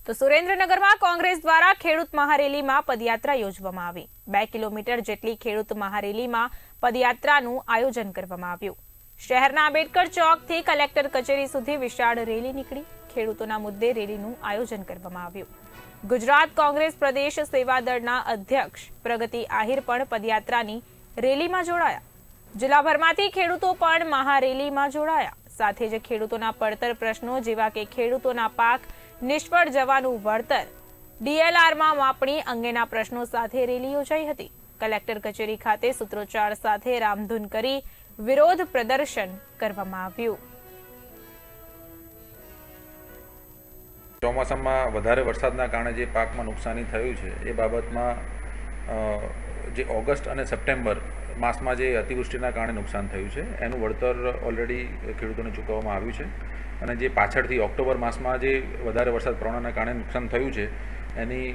તો સુરેન્દ્રનગરમાં કોંગ્રેસ દ્વારા ખેડૂત મહારેલીમાં પદયાત્રા યોજવામાં આવી। 2 કિલોમીટર જેટલી ખેડૂત મહારેલીમાં પદયાત્રાનું આયોજન કરવામાં આવ્યું। શહેરના આંબેડકર ચોકથી કલેક્ટર કચેરી સુધી વિશાળ રેલી નીકળી। ખેડૂતોના મુદ્દે રેલીનું આયોજન કરવામાં આવ્યું। ગુજરાત કોંગ્રેસ પ્રદેશ સેવા દળના અધ્યક્ષ પ્રગતિ આહિર પણ પદયાત્રાની રેલીમાં જોડાયા। જિલ્લાભરમાંથી ખેડૂતો પણ મહારેલીમાં જોડાયા। સાથે જ ખેડૂતોના પડતર પ્રશ્નો જેવા કે ખેડૂતોના પાક નિષ્ફળ જવાનું વળતર, ડીએલઆરમાં માપણી અંગેના પ્રશ્નો સાથે રેલી યોજાઈ હતી। કલેક્ટર કચેરી ખાતે સૂત્રોચ્ચાર સાથે રામધૂન કરી વિરોધ પ્રદર્શન કરવામાં આવ્યું। ચોમાસામાં વધારે વરસાદના કારણે જે પાકમાં નુકસાની થયું છે એ બાબતમાં જે ઓગસ્ટ અને સપ્ટેમ્બર માસમાં જે અતિવૃષ્ટિના કારણે નુકસાન થયું છે એનું વળતર ઓલરેડી ખેડૂતોને ચૂકવવામાં આવ્યું છે અને જે પાછળથી ઓક્ટોબર માસમાં જે વધારે વરસાદ પ્રમાણના કારણે નુકસાન થયું છે એની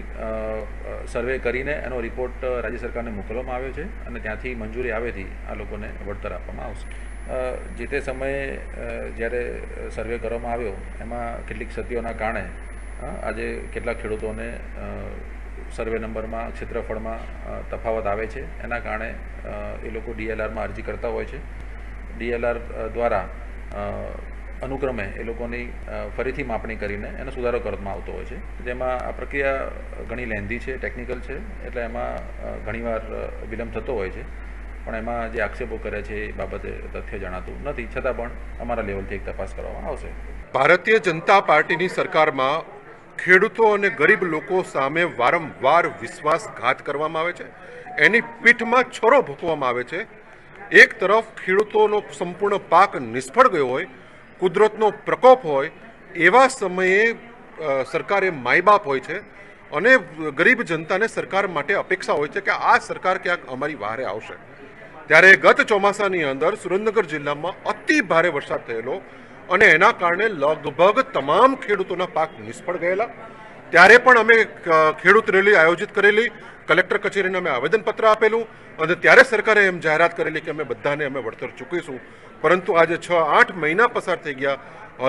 સર્વે કરીને એનો રિપોર્ટ રાજ્ય સરકારને મોકલવામાં આવ્યો છે અને ત્યાંથી મંજૂરી આવેથી આ લોકોને વળતર આપવામાં આવશે। જે તે સમયે જ્યારે સર્વે કરવામાં આવ્યો એમાં કેટલીક ક્ષતિઓના કારણે આજે કેટલાક ખેડૂતોને સર્વે નંબરમાં ક્ષેત્રફળમાં તફાવત આવે છે। એના કારણે એ લોકો ડીએલઆરમાં અરજી કરતા હોય છે। ડીએલઆર દ્વારા અનુક્રમે એ લોકોની ફરીથી માપણી કરીને એનો સુધારો કરવામાં આવતો હોય છે, જેમાં આ પ્રક્રિયા ઘણી લેન્ધી છે, ટેકનિકલ છે, એટલે એમાં ઘણીવાર વિલંબ થતો હોય છે। પણ એમાં જે આક્ષેપો કરે છે એ બાબતે તથ્ય જણાતું નથી, છતાં પણ અમારા લેવલથી એક તપાસ કરવામાં આવશે। ભારતીય જનતા પાર્ટીની સરકારમાં ખેડૂતો અને ગરીબ લોકો સામે વારંવાર વિશ્વાસઘાત કરવામાં આવે છે, એની પીઠમાં છોરો ભૂકવામાં આવે છે। એક તરફ ખેડૂતોનો સંપૂર્ણ પાક નિષ્ફળ ગયો હોય, કુદરતનો પ્રકોપ હોય, એવા સમયે સરકારે માયબાપ હોય છે અને ગરીબ જનતાને સરકાર માટે અપેક્ષા હોય છે કે આ સરકાર ક્યાંક અમારી વહારે આવશે। ત્યારે ગત ચોમાસાની અંદર સુરેન્દ્રનગર જિલ્લામાં અતિ ભારે વરસાદ થયેલો અને એના કારણે લગભગ તમામ ખેડૂતોના પાક નિષ્ફળ ગયેલા। ત્યારે પણ અમે ખેડૂત રેલી આયોજિત કરેલી, કલેક્ટર કચેરીને અમે આવેદનપત્ર આપેલું અને ત્યારે સરકારે એમ જાહેરાત કરેલી કે અમે બધાને અમે વળતર ચૂકવીશું। પરંતુ આજે 6-8 મહિના પસાર થઈ ગયા,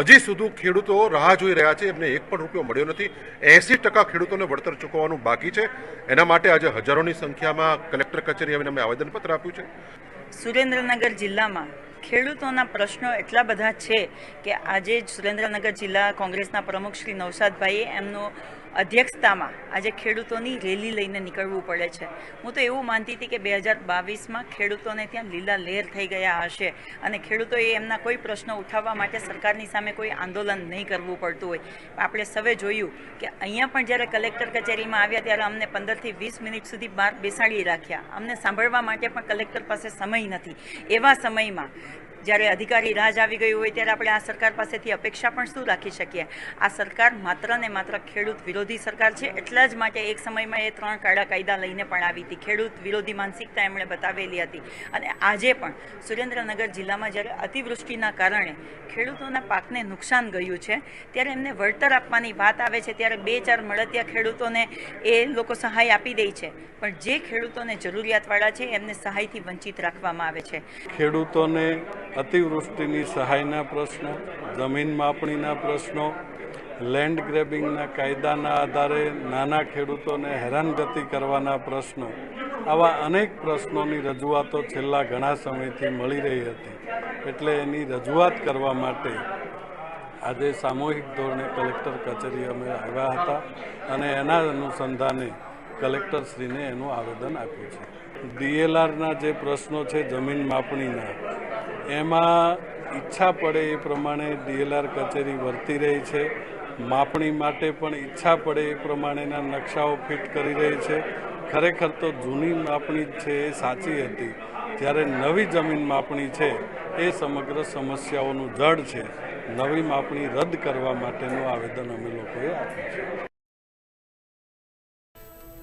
હજી સુધી ખેડૂતો રાહ જોઈ રહ્યા છે, એમને એક પણ રૂપિયો મળ્યો નથી। 80% ખેડૂતોને વળતર ચૂકવવાનું બાકી છે। એના માટે આજે હજારોની સંખ્યામાં કલેક્ટર કચેરી આવીને અમે આવેદનપત્ર આપ્યું છે। સુરેન્દ્રનગર જિલ્લામાં ખેડૂતોના પ્રશ્નો એટલા બધા છે કે આજે સુરેન્દ્રનગર જિલ્લા કોંગ્રેસના પ્રમુખ શ્રી નૌશાદભાઈએ એમનો અધ્યક્ષતામાં આજે ખેડૂતોની રેલી લઈને નીકળવું પડે છે। હું તો એવું માનતી હતી કે 2022માં ખેડૂતોને ત્યાં લીલા લહેર થઈ ગયા હશે અને ખેડૂતોએ એમના કોઈ પ્રશ્નો ઉઠાવવા માટે સરકારની સામે કોઈ આંદોલન નહીં કરવું પડતું હોય। આપણે સૌએ જોયું કે અહીંયા પણ જ્યારે કલેક્ટર કચેરીમાં આવ્યા ત્યારે અમને 15થી 20 મિનિટ સુધી બહાર બેસાડી રાખ્યા। અમને સાંભળવા માટે પણ કલેક્ટર પાસે સમય નથી। એવા સમયમાં જ્યારે અધિકારી રાજ આવી ગયું હોય ત્યારે આપણે આ સરકાર પાસેથી અપેક્ષા પણ શું રાખી શકીએ? આ સરકાર માત્ર ને માત્ર ખેડૂત વિરોધી સરકાર છે। એટલા જ માટે એક સમયમાં એ 3 કાળા કાયદા લઈને પણ આવી હતી, ખેડૂત વિરોધી માનસિકતા એમણે બતાવેલી હતી અને આજે પણ સુરેન્દ્રનગર જિલ્લામાં જ્યારે અતિવૃષ્ટિના કારણે ખેડૂતોના પાકને નુકસાન ગયું છે ત્યારે એમને વળતર આપવાની વાત આવે છે ત્યારે 2-4 મળતિયા ખેડૂતોને એ લોકો સહાય આપી દે છે, પણ જે ખેડૂતોને જરૂરિયાતવાળા છે એમને સહાયથી વંચિત રાખવામાં આવે છે। ખેડૂતોને અતિવૃષ્ટિની સહાયના પ્રશ્નો, જમીન માપણીના પ્રશ્નો, લેન્ડ ગ્રેબિંગના કાયદાના આધારે નાના ખેડૂતોને હેરાનગતિ કરવાના પ્રશ્નો, આવા અનેક પ્રશ્નોની રજૂઆતો છેલ્લા ઘણા સમયથી મળી રહી હતી। એટલે એની રજૂઆત કરવા માટે આજે સામૂહિક ધોરણે કલેક્ટર કચેરી અમે આવ્યા હતા અને એના અનુસંધાને કલેક્ટરશ્રીને એનું આવેદન આપ્યું છે। ડીએલઆરના જે પ્રશ્નો છે જમીન માપણીના, એમાં ઈચ્છા પડે એ પ્રમાણે ડીએલઆર કચેરી વર્તી રહી છે। માપણી માટે પણ ઈચ્છા પડે એ પ્રમાણેના નકશાઓ ફિટ કરી રહી છે। ખરેખર તો જૂની માપણી છે એ સાચી હતી, જ્યારે નવી જમીન માપણી છે એ સમગ્ર સમસ્યાઓનું જડ છે। નવી માપણી રદ કરવા માટેનું આવેદન અમે લોકોએ આપ્યું છે।